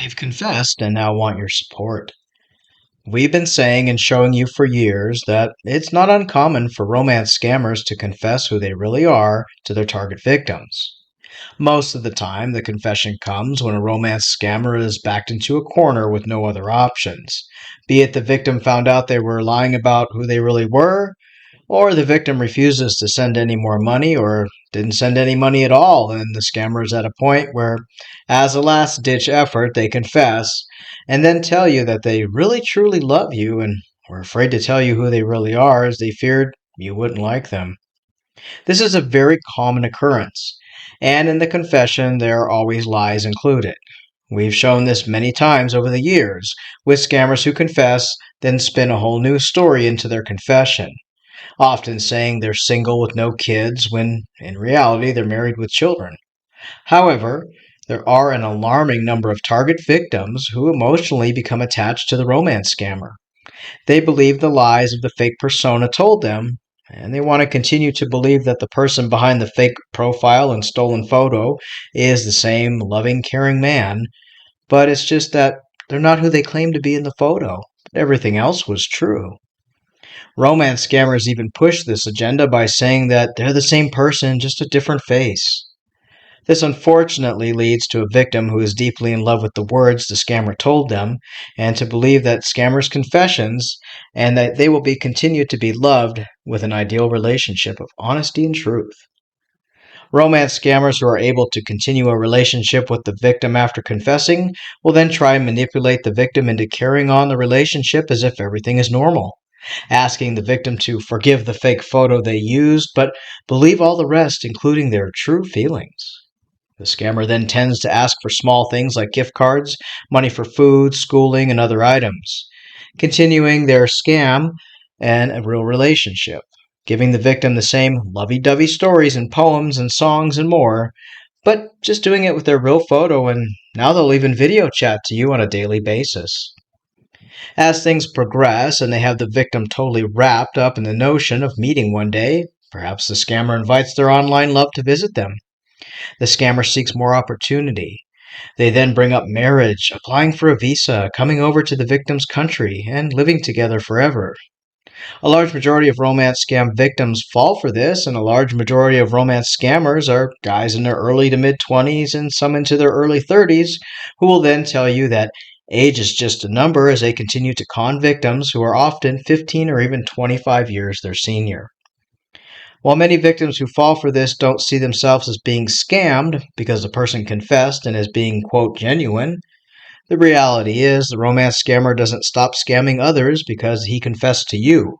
They've confessed and now want your support. We've been saying and showing you for years that it's not uncommon for romance scammers to confess who they really are to their target victims. Most of the time, the confession comes when a romance scammer is backed into a corner with no other options. Be it the victim found out they were lying about who they really were, or the victim refuses to send any more money or didn't send any money at all, and the scammer is at a point where, as a last ditch effort, they confess and then tell you that they really truly love you and were afraid to tell you who they really are as they feared you wouldn't like them. This is a very common occurrence, and in the confession, there are always lies included. We've shown this many times over the years with scammers who confess, then spin a whole new story into their confession, often saying they're single with no kids when in reality they're married with children. However, there are an alarming number of target victims who emotionally become attached to the romance scammer. They believe the lies of the fake persona told them, and they want to continue to believe that the person behind the fake profile and stolen photo is the same loving, caring man, but it's just that they're not who they claim to be in the photo. Everything else was true. Romance scammers even push this agenda by saying that they're the same person, just a different face. This unfortunately leads to a victim who is deeply in love with the words the scammer told them and to believe that scammers' confessions and that they will be continued to be loved with an ideal relationship of honesty and truth. Romance scammers who are able to continue a relationship with the victim after confessing will then try and manipulate the victim into carrying on the relationship as if everything is normal, asking the victim to forgive the fake photo they used, but believe all the rest, including their true feelings. The scammer then tends to ask for small things like gift cards, money for food, schooling, and other items, continuing their scam and a real relationship, giving the victim the same lovey-dovey stories and poems and songs and more, but just doing it with their real photo, and now they'll even video chat to you on a daily basis. As things progress and they have the victim totally wrapped up in the notion of meeting one day, perhaps the scammer invites their online love to visit them. The scammer seeks more opportunity. They then bring up marriage, applying for a visa, coming over to the victim's country, and living together forever. A large majority of romance scam victims fall for this, and a large majority of romance scammers are guys in their early to mid 20s and some into their early 30s who will then tell you that age is just a number as they continue to con victims who are often 15 or even 25 years their senior. While many victims who fall for this don't see themselves as being scammed because the person confessed and as being, quote, genuine, the reality is the romance scammer doesn't stop scamming others because he confessed to you.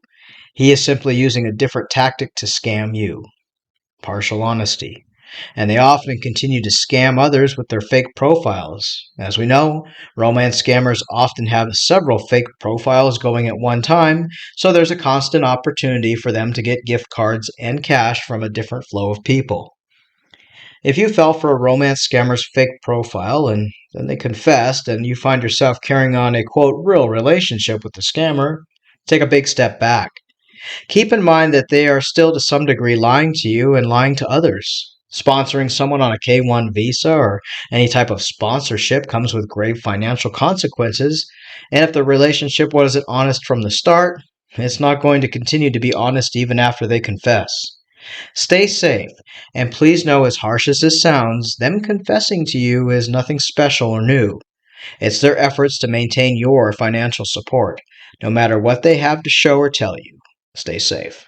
He is simply using a different tactic to scam you: partial honesty. And they often continue to scam others with their fake profiles. As we know, romance scammers often have several fake profiles going at one time, so there's a constant opportunity for them to get gift cards and cash from a different flow of people. If you fell for a romance scammer's fake profile and then they confessed and you find yourself carrying on a quote real relationship with the scammer, take a big step back. Keep in mind that they are still to some degree lying to you and lying to others. Sponsoring someone on a K-1 visa or any type of sponsorship comes with grave financial consequences, and if the relationship wasn't honest from the start, it's not going to continue to be honest even after they confess. Stay safe, and please know, as harsh as this sounds, them confessing to you is nothing special or new. It's their efforts to maintain your financial support, no matter what they have to show or tell you. Stay safe.